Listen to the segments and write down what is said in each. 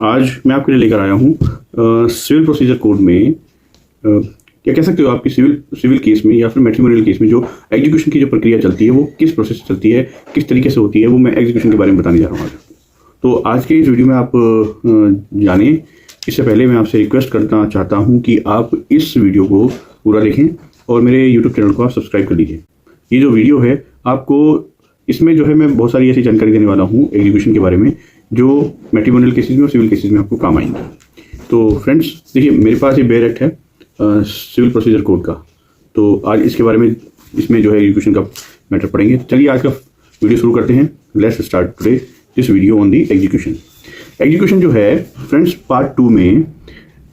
आज मैं आपके लिए लेकर आया हूँ सिविल प्रोसीजर कोड में क्या कह सकते हो आपकी सिविल केस में या फिर मैट्रिमोनियल केस में जो एग्जीक्यूशन की जो प्रक्रिया चलती है वो किस प्रोसेस से चलती है, किस तरीके से होती है, वो मैं एग्जीक्यूशन के बारे में बताने जा रहा हूँ आज। तो आज के इस वीडियो में आप जानें। इससे पहले मैं आपसे रिक्वेस्ट करना चाहता हूँ कि आप इस वीडियो को पूरा देखें और मेरे यूट्यूब चैनल को आप सब्सक्राइब कर लीजिए। ये जो वीडियो है आपको इसमें जो है मैं बहुत सारी ऐसी जानकारी देने वाला हूँ एग्जीक्यूशन के बारे में जो मैट्रिमोनियल केसेस में और सिविल केसेस में आपको काम आएंगे। तो फ्रेंड्स देखिए, मेरे पास ये बेयर एक्ट है सिविल प्रोसीजर कोड का। तो आज इसके बारे में इसमें जो है एग्जीक्यूशन का मैटर पढ़ेंगे। चलिए आज का वीडियो शुरू करते हैं। Let's start today this video on the execution. Execution जो है फ्रेंड्स पार्ट 2 में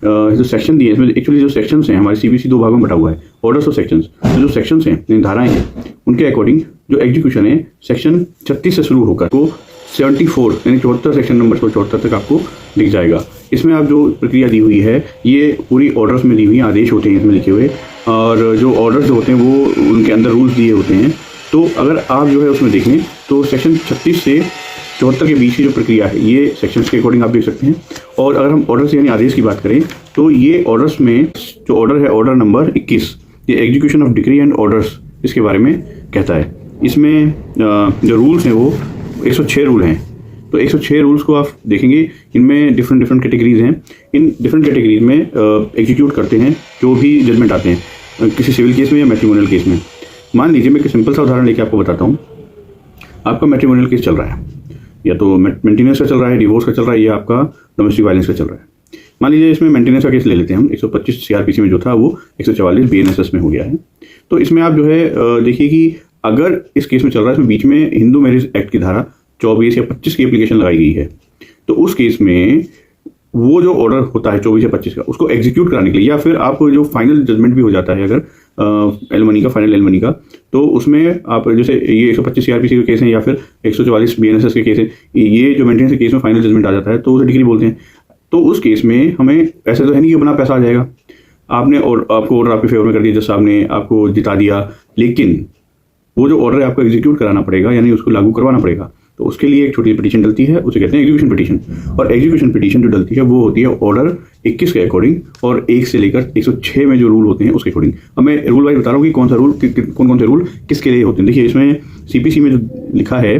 जो सेक्शन दिए इसमें एक्चुअली जो सेक्शंस हैं हमारे सीबीसी 2 भागों में बटा हुआ है। ऑर्डर्स ऑफ सेक्शंस, तो जो सेक्शंस हैं धाराएं हैं उनके अकॉर्डिंग जो एग्जीक्यूशन है सेक्शन 36 से शुरू होकर को 74 यानी 74 सेक्शन नंबर 74 तक आपको दिख जाएगा। इसमें आप जो प्रक्रिया दी हुई है ये पूरी ऑर्डर्स में दी हुई आदेश होते हैं इसमें लिखे हुए, और जो ऑर्डर्स जो होते हैं वो उनके अंदर रूल्स दिए होते हैं। तो अगर आप जो है उसमें देखें तो सेक्शन 36 से 74 के बीच की जो प्रक्रिया है ये सेक्शंस के अकॉर्डिंग आप देख सकते हैं। और अगर हम ऑर्डर्स यानी आदेश की बात करें तो ये ऑर्डर्स में जो ऑर्डर है ऑर्डर नंबर 21, ये execution of decree and orders इसके बारे में कहता है। इसमें जो रूल्स हैं वो 106 रूल हैं। तो 106 रूल्स को आप देखेंगे, इनमें डिफरेंट कैटेगरीज हैं। इन डिफरेंट कैटेगरीज में एग्जीक्यूट करते हैं जो भी जजमेंट आते हैं किसी सिविल केस में या मैट्रिमोनियल केस में। मान लीजिए मैं एक सिंपल सा उदाहरण लेके आपको बताता हूँ। आपका मैट्रिमोनियल केस चल रहा है, या तो मेंटेनेंस का चल रहा है, डिवोर्स का चल रहा है, या आपका डोमेस्टिक वायलेंस का चल रहा है। मान लीजिए इसमें मेंटेनेंस का केस ले लेते हैं हम। 125 सीआरपीसी में जो था वो 144 बीएनएसएस में हो गया है। तो इसमें आप जो है देखिए कि अगर इस केस में चल रहा है इसमें बीच में हिंदू मैरिज एक्ट की धारा 24 या 25 की एप्लीकेशन लगाई गई है, तो उस केस में वो जो ऑर्डर होता है 24 या 25 का उसको एग्जीक्यूट कराने के लिए, या फिर आपको जो फाइनल जजमेंट भी हो जाता है अगर एलमनी का फाइनल एलमनी का, तो उसमें आप जैसे ये 125 सीआरपीसी के केस हैं या फिर 144 बीएनएसएस के केस हैं, ये जो मेंटेनेंस के केस में फाइनल जजमेंट आ जाता है तो उसे डिग्री बोलते हैं। तो उस केस में हमें ऐसे तो है नहीं कि अपना पैसा आ जाएगा, आपने और आपको ऑर्डर आपके फेवर में कर दिया, जज साहब ने आपको जिता दिया, लेकिन वो जो ऑर्डर है आपको एग्जीक्यूट कराना पड़ेगा यानी उसको लागू करवाना पड़ेगा। तो उसके लिए एक छोटी पिटीशन डलती है, उसे कहते हैं एग्जीक्यूशन पिटीशन। और एग्जीक्यूशन पिटीशन जो डलती है वो होती है ऑर्डर 21 के अकॉर्डिंग और 1 से लेकर 106 में जो रूल होते हैं उसके अकॉर्डिंग। अब मैं रूल वाइज बता रहा हूँ कि कौन सा रूल कौन कौन से रूल किसके लिए होते हैं। देखिए इसमें सीपीसी में जो लिखा है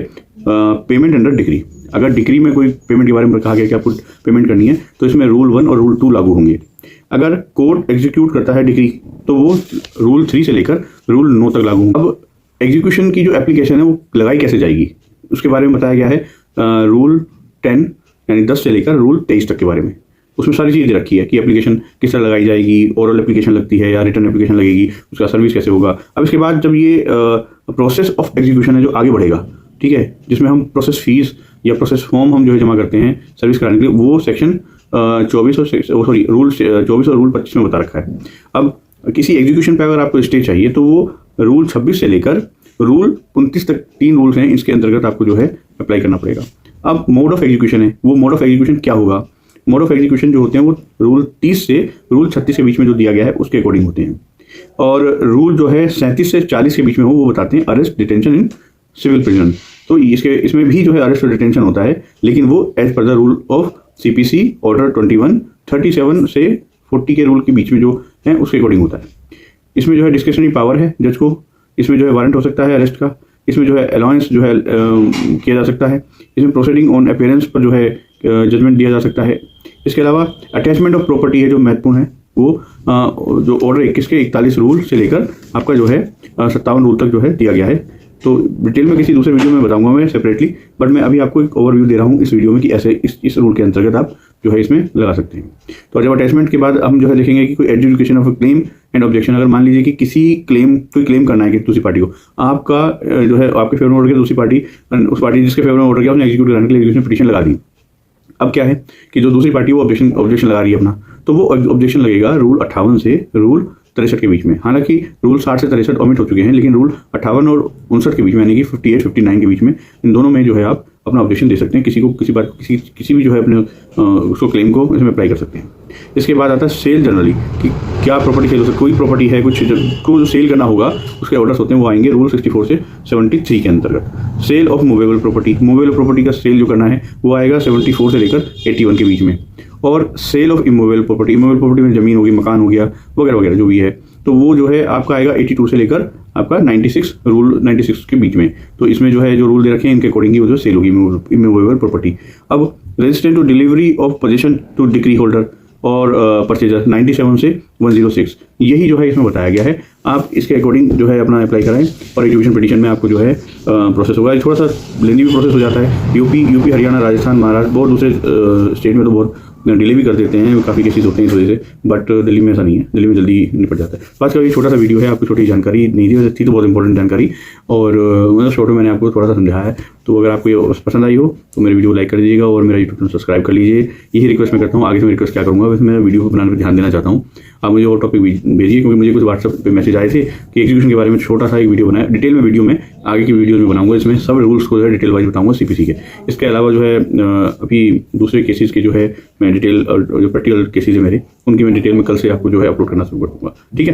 पेमेंट अंडर डिक्री, अगर डिक्री में कोई पेमेंट के बारे में कहा गया कि आपको पेमेंट करनी है तो इसमें रूल 1 और रूल 2 लागू होंगे। अगर कोर्ट एग्जीक्यूट करता है डिक्री तो वो रूल 3 से लेकर रूल 9 तक लागू होंगे। अब एग्जीक्यूशन की जो एप्लीकेशन है वो लगाई कैसे जाएगी उसके बारे में बताया गया है रूल 10 यानी 10 से लेकर रूल 23 तक के बारे में। उसमें सारी चीज़ें रखी है कि एप्लीकेशन किस तरह लगाई जाएगी, ओरल एप्लीकेशन लगती है या रिटर्न एप्लीकेशन लगेगी, उसका सर्विस कैसे होगा। अब इसके बाद जब ये प्रोसेस ऑफ एग्जीक्यूशन है जो आगे बढ़ेगा, ठीक है, जिसमें हम प्रोसेस फीस या प्रोसेस फॉर्म हम जो है जमा करते हैं सर्विस कराने के लिए, वो सेक्शन 24 और रूल 24 और रूल 25 में बता रखा है। अब किसी एग्जीक्यूशन पे अगर आपको स्टे चाहिए तो वो रूल 26 से लेकर रूल 29 तक 3 रूल्स हैं, इसके अंतर्गत आपको जो है अप्लाई करना पड़ेगा। अब मोड ऑफ एग्जीक्यूशन है, वो मोड ऑफ एग्जीक्यूशन क्या होगा। मोड ऑफ एग्जीक्यूशन जो होते हैं वो रूल 30 से रूल 36 के बीच में जो दिया गया है उसके अकॉर्डिंग होते हैं। और रूल जो है 37 से 40 के बीच में हो वो बताते हैं arrest detention in civil prison. तो इसमें भी जो है अरेस्ट और डिटेंशन होता है, लेकिन वो as per the rule of CPC order 21 37 से 40 के रूल के बीच में जो है उसके अकॉर्डिंग होता है। इसमें जो है डिस्क्रिशनरी पावर है जज को, इसमें जो है वारंट हो सकता है अरेस्ट का, इसमें जो है अलाउंस जो है किया जा सकता है, इसमें प्रोसीडिंग ऑन अपीयरेंस पर जो है जजमेंट दिया जा सकता है। इसके अलावा अटैचमेंट ऑफ प्रॉपर्टी है जो महत्वपूर्ण है, वो जो ऑर्डर 21 के 41 रूल से लेकर आपका जो है 57 रूल तक जो है दिया गया है। तो डिटेल में किसी दूसरे वीडियो में बताऊंगा मैं सेपरेटली, बट मैं अभी आपको एक ओवरव्यू दे रहा हूँ इस वीडियो में कि ऐसे इस रूल के अंतर्गत आप जो है इसमें लगा सकते हैं। तो जब अटैचमेंट के बाद हम जो है देखेंगे कि कोई adjudication of claim and objection. अगर मान लीजिए कि कोई क्लेम करना है कि दूसरी पार्टी को, आपका जो है आपके फेवर में ऑर्डर किया, दूसरी पार्टी उस पार्टी जिसके फेवर में ऑर्डर किया उसने एग्जीक्यूट कराने के लिए एग्जीक्यूशन पिटीशन लगा दी। अब क्या है कि जो दूसरी पार्टी वो ऑब्जेक्शन लगा रही है अपना, तो वो ऑब्जेक्शन लगेगा रूल 58 से रूल 63 के बीच में। हालांकि रूल 60 से 63 ओमिट हो चुके हैं, लेकिन रूल 58 और 59 के बीच में यानी कि 58 59 के बीच में इन दोनों में जो है आप अपना ऑब्जेक्शन दे सकते हैं, किसी बात किसी भी जो है अपने उसको क्लेम को इसमें अप्लाई कर सकते हैं। इसके बाद आता है सेल जनरली, कि क्या प्रॉपर्टी सेल हो सकती है, कोई प्रॉपर्टी है कुछ को जो सेल करना होगा उसके ऑर्डर्स होते हैं, वो आएंगे रूल 64 से 73 के अंतर्गत। सेल ऑफ मूवेबल प्रॉपर्टी का सेल जो करना है वो आएगा 74 से लेकर 81 के बीच में। और सेल ऑफ इमूवेबल प्रॉपर्टी में ज़मीन होगी, मकान हो गया, वगैरह वगैरह जो भी है, तो वो जो है आपका आएगा 82 से लेकर आपका 96 रूल 96 के बीच में। तो इसमें जो है जो रूल दे रखे हैं इनके अकॉर्डिंग वो जो सेल होगी इमूवेबल प्रॉपर्टी। अब resistant to delivery of possession to decree holder और परचेजर 97 से 106, यही जो है इसमें बताया गया है। आप इसके अकॉर्डिंग जो है अपना अप्लाई कराएं और एग्जीक्यूशन पिटीशन में आपको जो है प्रोसेस होगा। थोड़ा सा लेंदी भी प्रोसेस हो जाता है। यूपी हरियाणा, राजस्थान, महाराष्ट्र, बहुत दूसरे स्टेट में तो बहुत डिले भी कर देते हैं, काफ़ी केसेस होते हैं इस वजह से, बट दिल्ली में ऐसा नहीं है, दिल्ली में जल्दी निपट जाता है। तो आज का ये छोटा सा वीडियो है, आपको छोटी जानकारी नहीं थी तो बहुत इंपॉर्टेंट जानकारी, और मतलब शॉर्ट में मैंने आपको थोड़ा सा समझाया है। तो अगर आपको ये पसंद आई हो तो मेरे वीडियो को लाइक कर दीजिएगा और मेरा यूट्यूब चैनल सब्सक्राइब कर लीजिए। यही रिक्वेस्ट मैं करता हूँ। आगे से मैं रिक्वेस्ट क्या करूँगा, वैसे मैं वीडियो को बनाने पर ध्यान देना चाहता हूँ। आप मुझे और टॉपिक भेजिए, क्योंकि मुझे कुछ व्हाट्सएप पे मैसेज आए थे कि एग्जीक्यूशन के बारे में छोटा सा एक वीडियो बनाया, डिटेल में वीडियो में आगे की वीडियो में बनाऊंगा, इसमें सब रूल्स को जो है डिटेल वाइज बताऊंगा सीपीसी के। इसके अलावा जो है अभी दूसरे केसेस के जो है मैं डिटेल, जो प्रैक्टिकल केसेस है मेरे, उनकी मैं डिटेल में कल से आपको जो है अपलोड करना शुरू कर दूंगा। ठीक है।